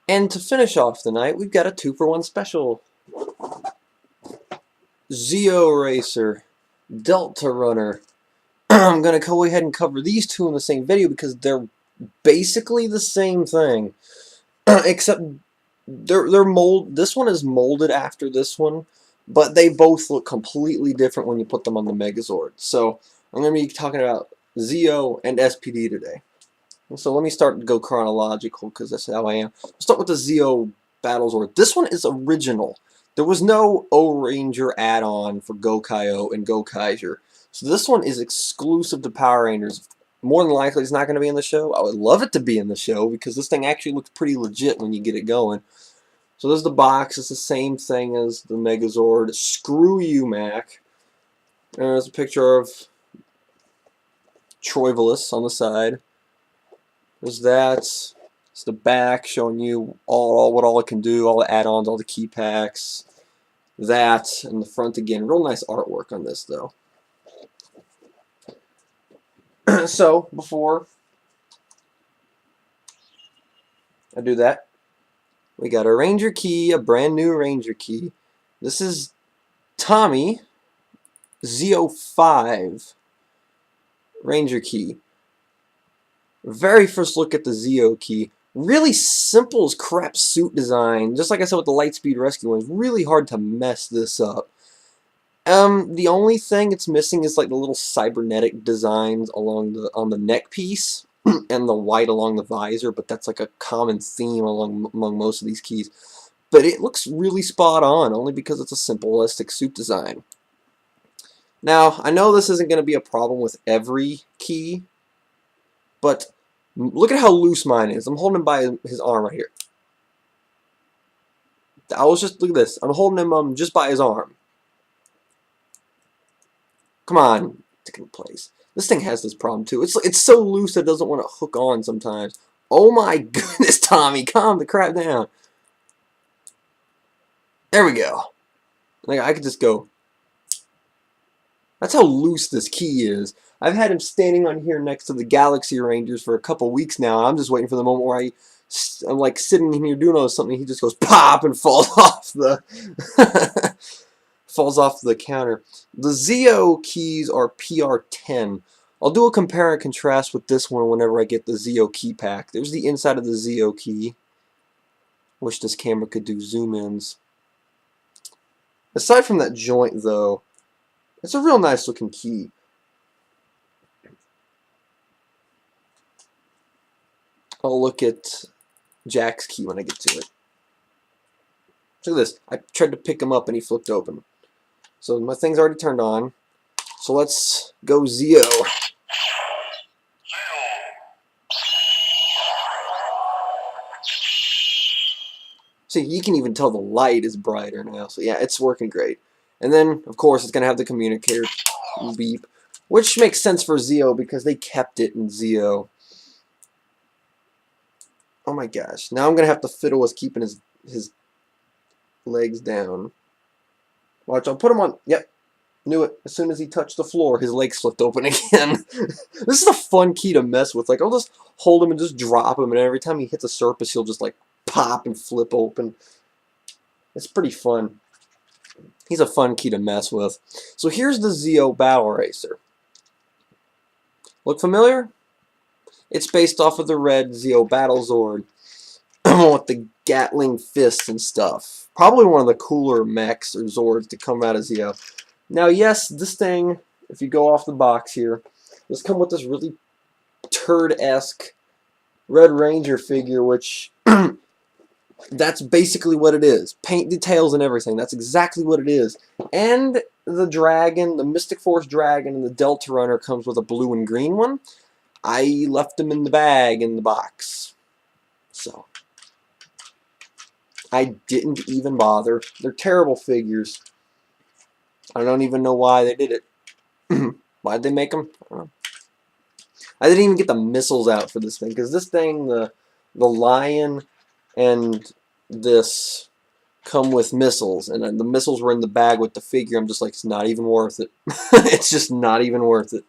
And to finish off the night, we've got a 2-for-1 special. Zeo Racer, Delta Runner. I'm going to go ahead and cover these two in the same video because they're basically the same thing. Except they're mold. This one is molded after this one, but they both look completely different when you put them on the Megazord. So I'm going to be talking about Zeo and SPD today. So let me start to go chronological because that's how I am. I'll start with the Zeo Battlezord. This one is original. There was no O-Ranger add-on for Go-Kaio and Go-Kaiser. So this one is exclusive to Power Rangers. More than likely it's not going to be in the show. I would love it to be in the show because this thing actually looks pretty legit when you get it going. So there's the box. It's the same thing as the Megazord. Screw you, Mac. And there's a picture of Troivolus on the side. There's that. It's the back showing you what all it can do, all the add-ons, all the key packs. That, and the front again. Real nice artwork on this, though. So, before I do that, we got a Ranger key, a brand new Ranger key. This is Tommy Zeo 5 Ranger key. Very first look at the Zeo key. Really simple as crap suit design. Just like I said with the Lightspeed Rescue one, it's really hard to mess this up. The only thing it's missing is like the little cybernetic designs on the neck piece and the white along the visor, but that's like a common theme among most of these keys. But it looks really spot on, only because it's a simplistic suit design. Now, I know this isn't going to be a problem with every key, but look at how loose mine is. I'm holding him by his arm right here. Look at this. I'm holding him just by his arm. Come on, taking place. This thing has this problem too. It's so loose that it doesn't want to hook on sometimes. Oh my goodness, Tommy, calm the crap down. There we go. Like I could just go. That's how loose this key is. I've had him standing on here next to the Galaxy Rangers for a couple weeks now. I'm just waiting for the moment where I'm like sitting in here doing something. He just goes pop and falls off the falls off the counter. The Zeo keys are PR10. I'll do a compare and contrast with this one whenever I get the Zeo key pack. There's the inside of the Zeo key. Wish this camera could do zoom ins. Aside from that joint though, it's a real nice looking key. I'll look at Jack's key when I get to it. Look at this. I tried to pick him up and he flipped open. So my thing's already turned on. So let's go Zeo. See, you can even tell the light is brighter now. So yeah, it's working great. And then, of course, it's going to have the communicator beep, which makes sense for Zeo because they kept it in Zeo. Oh my gosh. Now I'm going to have to fiddle with keeping his legs down. Watch, I'll put him on. Yep. Knew it. As soon as he touched the floor, his legs slipped open again. This is a fun key to mess with. Like, I'll just hold him and just drop him, and every time he hits a surface, he'll just, like, pop and flip open. It's pretty fun. He's a fun key to mess with. So here's the Zeo Battle Racer. Look familiar? It's based off of the red Zeo Battlezord with the Gatling fists and stuff. Probably one of the cooler mechs or Zords to come out of Zeo. Now, yes, this thing, if you go off the box here, does come with this really turd-esque Red Ranger figure, which that's basically what it is. Paint details and everything. That's exactly what it is. And the dragon, the Mystic Force dragon, and the Delta Runner comes with a blue and green one. I left them in the bag in the box. So I didn't even bother. They're terrible figures. I don't even know why they did it. Why'd they make them? I don't know. I didn't even get the missiles out for this thing, because this thing, the lion and this come with missiles, and the missiles were in the bag with the figure. I'm just like, it's not even worth it. It's just not even worth it.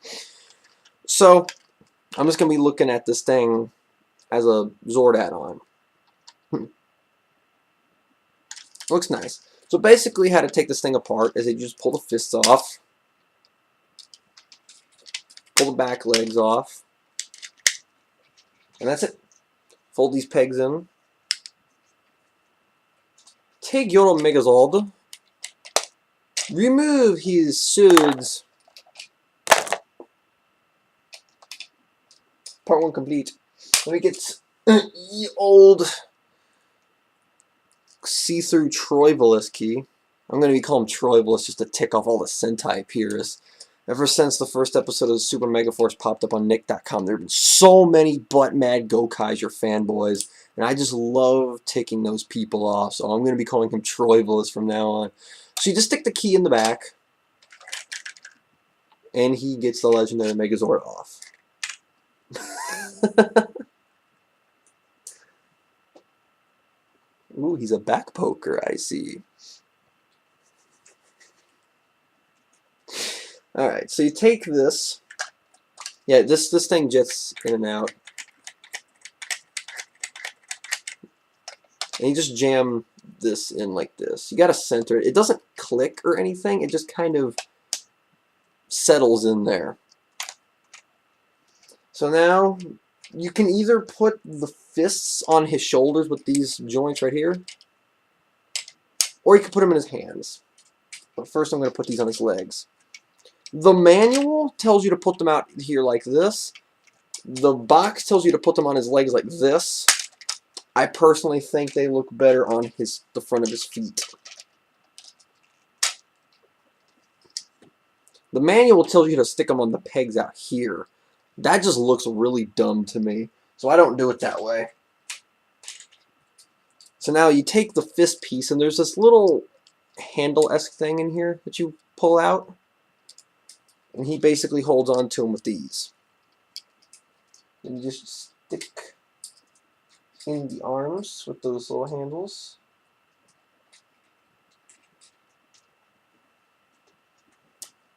So I'm just going to be looking at this thing as a Zord add-on. Looks nice. So basically how to take this thing apart is you just pull the fists off, pull the back legs off, and that's it. Fold these pegs in. Take your Megazord. Remove his swords. Part 1 complete. Let me get the old see-through Troivolus key. I'm going to be calling him Troivolus just to tick off all the Sentai purists. Ever since the first episode of Super Mega Force popped up on Nick.com, there have been so many butt-mad Gokaiser fanboys, and I just love ticking those people off, so I'm going to be calling him Troivolus from now on. So you just stick the key in the back, and he gets the Legendary Megazord off. Ooh, he's a back poker, I see. Alright, so you take this. Yeah, this thing jets in and out. And you just jam this in like this. You gotta center it. It doesn't click or anything, it just kind of settles in there. So now you can either put the fists on his shoulders with these joints right here, or you can put them in his hands. But first I'm going to put these on his legs. The manual tells you to put them out here like this. The box tells you to put them on his legs like this. I personally think they look better on the front of his feet. The manual tells you to stick them on the pegs out here. That just looks really dumb to me, so I don't do it that way. So now you take the fist piece, and there's this little handle-esque thing in here that you pull out, and he basically holds on to them with these. And you just stick in the arms with those little handles.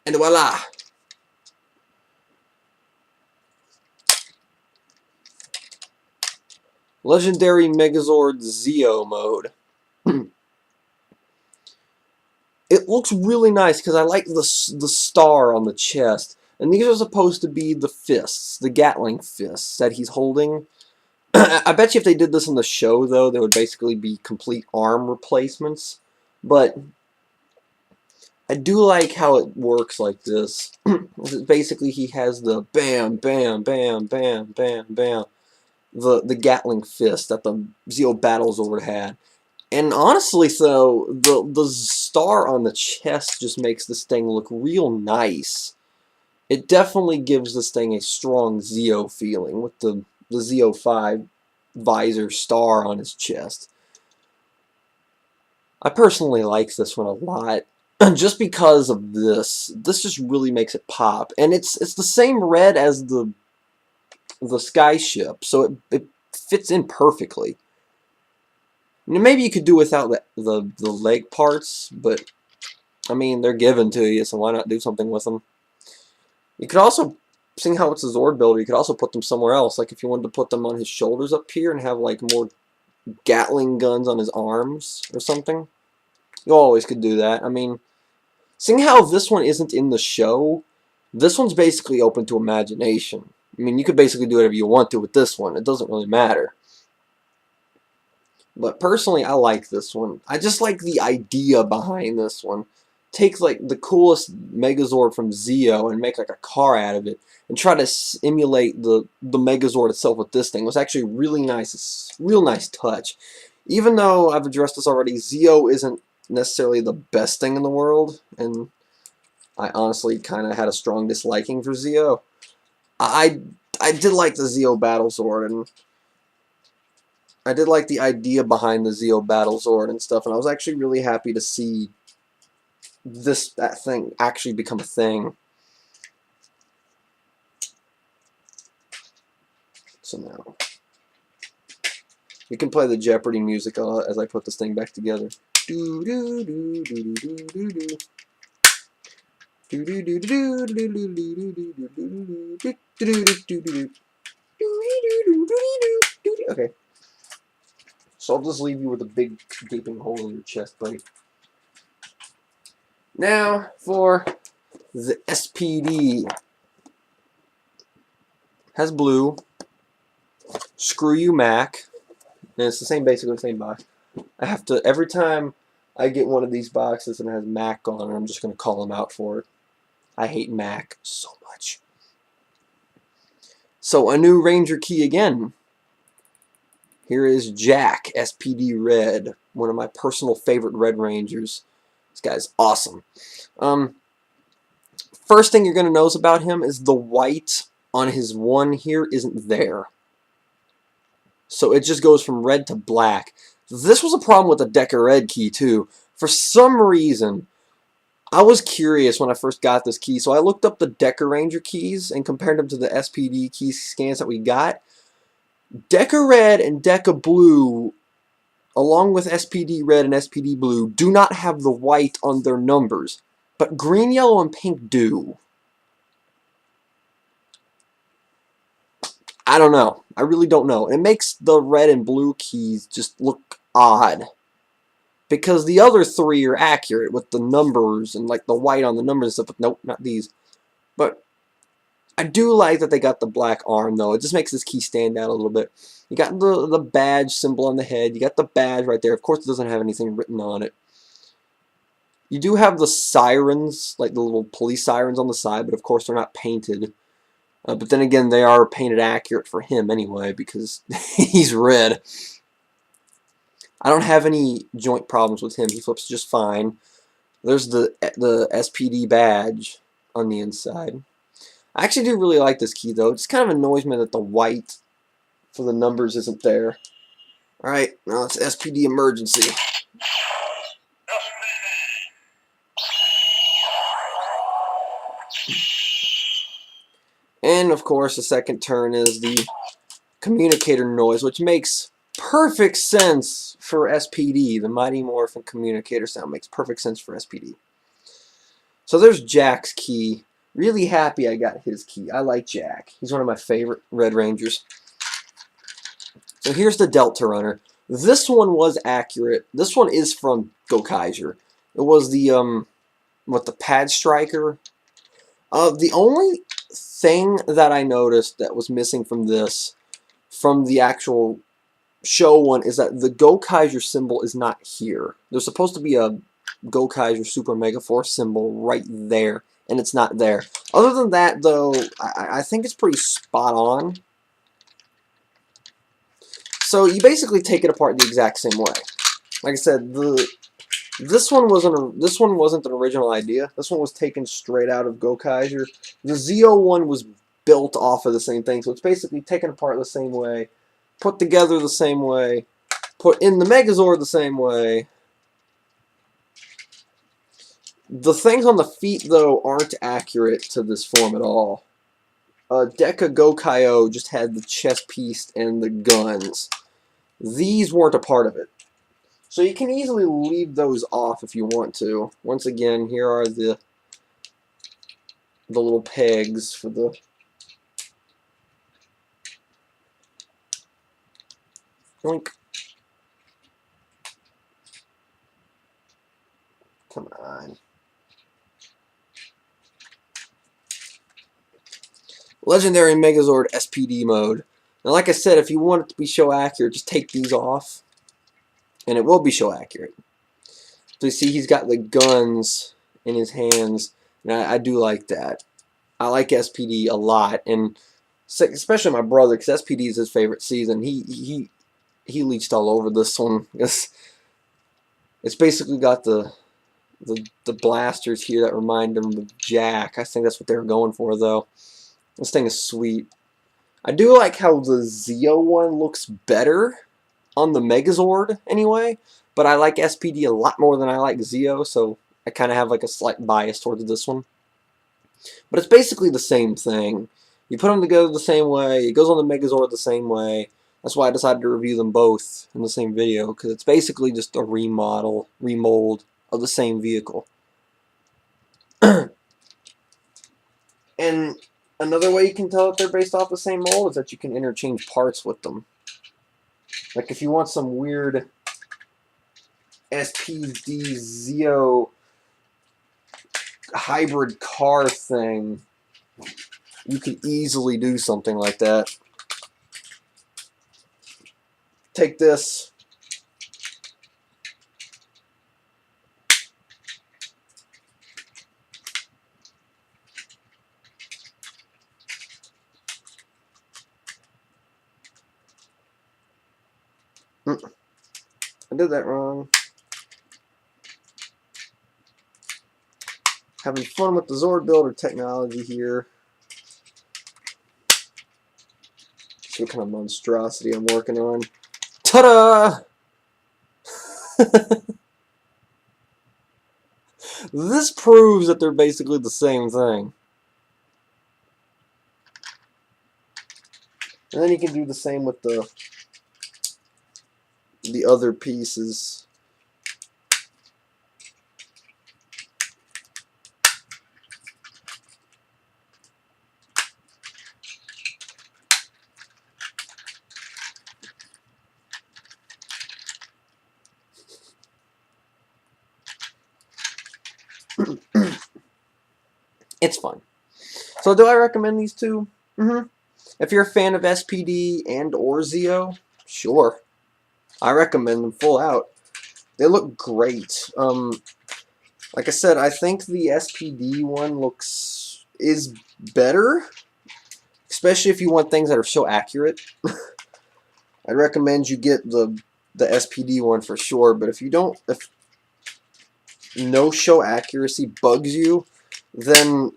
And voila! Legendary Megazord Zeo mode. It looks really nice because I like the star on the chest. And these are supposed to be the fists, the Gatling fists that he's holding. I bet you if they did this in the show, though, they would basically be complete arm replacements. But I do like how it works like this. Basically, he has the bam, bam, bam, bam, bam, bam. The Gatling fist that the Zeo Battlezord had. And honestly, though, the star on the chest just makes this thing look real nice. It definitely gives this thing a strong Zeo feeling with the Zeo 5 visor star on his chest. I personally like this one a lot. Just because of this. This just really makes it pop. And it's the same red as the sky ship, so it fits in perfectly. Maybe you could do without the leg parts, but I mean, they're given to you, so why not do something with them? You could also, seeing how it's a Zord builder, you could also put them somewhere else. Like if you wanted to put them on his shoulders up here and have like more Gatling guns on his arms or something, you always could do that. I mean, seeing how this one isn't in the show, this one's basically open to imagination. I mean, you could basically do whatever you want to with this one. It doesn't really matter. But personally, I like this one. I just like the idea behind this one. Take like the coolest Megazord from Zeo and make like a car out of it, and try to emulate the Megazord itself with this thing. It was actually really nice. It's a real nice touch. Even though I've addressed this already, Zeo isn't necessarily the best thing in the world, and I honestly kind of had a strong disliking for Zeo. I did like the Zeo Battlezord, and I did like the idea behind the Zeo Battlezord and stuff, and I was actually really happy to see that thing actually become a thing. So now you can play the Jeopardy music as I put this thing back together. Do do do do do do do. Okay. So I'll just leave you with a big gaping hole in your chest, buddy. Now for the SPD. Has blue. Screw you, Mac. And it's the same, basically the same box. I have to, every time I get one of these boxes and it has Mac on it, I'm just going to call him out for it. I hate Mac so much. So a new Ranger key again. Here is Jack, SPD Red, one of my personal favorite Red Rangers. This guy's awesome. First thing you're going to notice about him is the white on his one here isn't there. So it just goes from red to black. This was a problem with the Deca Red key too. For some reason, I was curious when I first got this key, so I looked up the Deca Ranger keys and compared them to the SPD key scans that we got. Deca Red and Deca Blue, along with SPD Red and SPD Blue, do not have the white on their numbers, but green, yellow, and pink do. I don't know. I really don't know. It makes the red and blue keys just look odd. Because the other three are accurate with the numbers and like the white on the numbers and stuff, but nope, not these. But I do like that they got the black arm though. It just makes this key stand out a little bit. You got the badge symbol on the head. You got the badge right there. Of course it doesn't have anything written on it. You do have the sirens, like the little police sirens on the side, but of course they're not painted. But then again, they are painted accurate for him anyway, because he's red. I don't have any joint problems with him. He flips just fine. There's the SPD badge on the inside. I actually do really like this key, though. It just kind of annoys me that the white for the numbers isn't there. Alright, now it's SPD emergency. And, of course, the second turn is the communicator noise, which makes perfect sense for SPD. The Mighty Morphin communicator sound makes perfect sense for SPD. So there's Jack's key. Really happy I got his key. I like Jack. He's one of my favorite Red Rangers. So here's the Delta Runner. This one was accurate. This one is from Gokaiser. It was the, the Pad Striker. The only thing that I noticed that was missing from this, from the actual show one, is that the Gokaiser symbol is not here. There's supposed to be a Gokaiser Super Mega Force symbol right there, and it's not there. Other than that, though, I think it's pretty spot on. So you basically take it apart the exact same way. Like I said, this one wasn't an original idea. This one was taken straight out of Gokaiser. The Zeo one was built off of the same thing, so it's basically taken apart the same way, put together the same way, put in the Megazord the same way. The things on the feet, though, aren't accurate to this form at all. Deca Gokaio just had the chest piece and the guns. These weren't a part of it. So you can easily leave those off if you want to. Once again, here are the little pegs for the Yoink. Come on. Legendary Megazord SPD mode. Now, like I said, if you want it to be show accurate, just take these off, and it will be show accurate. So you see he's got the guns in his hands, and I do like that. I like SPD a lot, and especially my brother, because SPD is his favorite season. He leached all over this one. It's basically got the blasters here that remind him of Jack. I think that's what they were going for, though. This thing is sweet. I do like how the Zeo one looks better on the Megazord, anyway. But I like SPD a lot more than I like Zeo, so I kind of have like a slight bias towards this one. But it's basically the same thing. You put them together the same way. It goes on the Megazord the same way. That's why I decided to review them both in the same video, because it's basically just a remold of the same vehicle. And another way you can tell if they're based off the same mold is that you can interchange parts with them. Like if you want some weird SPD Zeo hybrid car thing, you could easily do something like that. Take this. I did that wrong. Having fun with the Zord builder technology here. See what kind of monstrosity I'm working on. Ta-da! This proves that they're basically the same thing. And then you can do the same with the other pieces. It's fun. So do I recommend these two? If you're a fan of SPD and or Zeo, sure. I recommend them full out. They look great. Like I said, I think the SPD one is better, especially if you want things that are so accurate. I'd recommend you get the SPD one for sure. But if you don't, if no show accuracy bugs you, then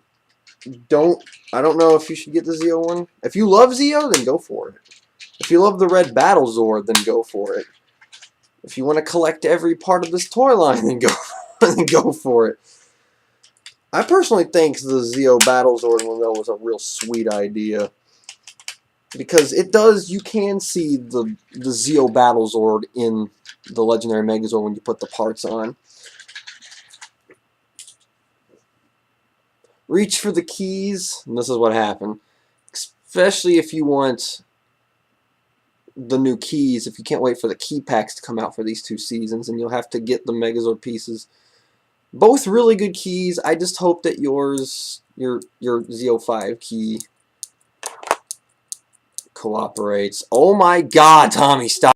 I don't know if you should get the Zeo one. If you love Zeo, then go for it. If you love the red Battle Zord, then go for it. If you want to collect every part of this toy line, then go for it. I personally think the Zeo Battle Zord one, though, was a real sweet idea. Because it does, you can see the Zeo Battle Zord in the Legendary Megazord when you put the parts on. Reach for the keys, and this is what happened. Especially if you want the new keys, if you can't wait for the key packs to come out for these two seasons, and you'll have to get the Megazord pieces. Both really good keys. I just hope that your Zeo 5 key cooperates. Oh my god, Tommy, stop.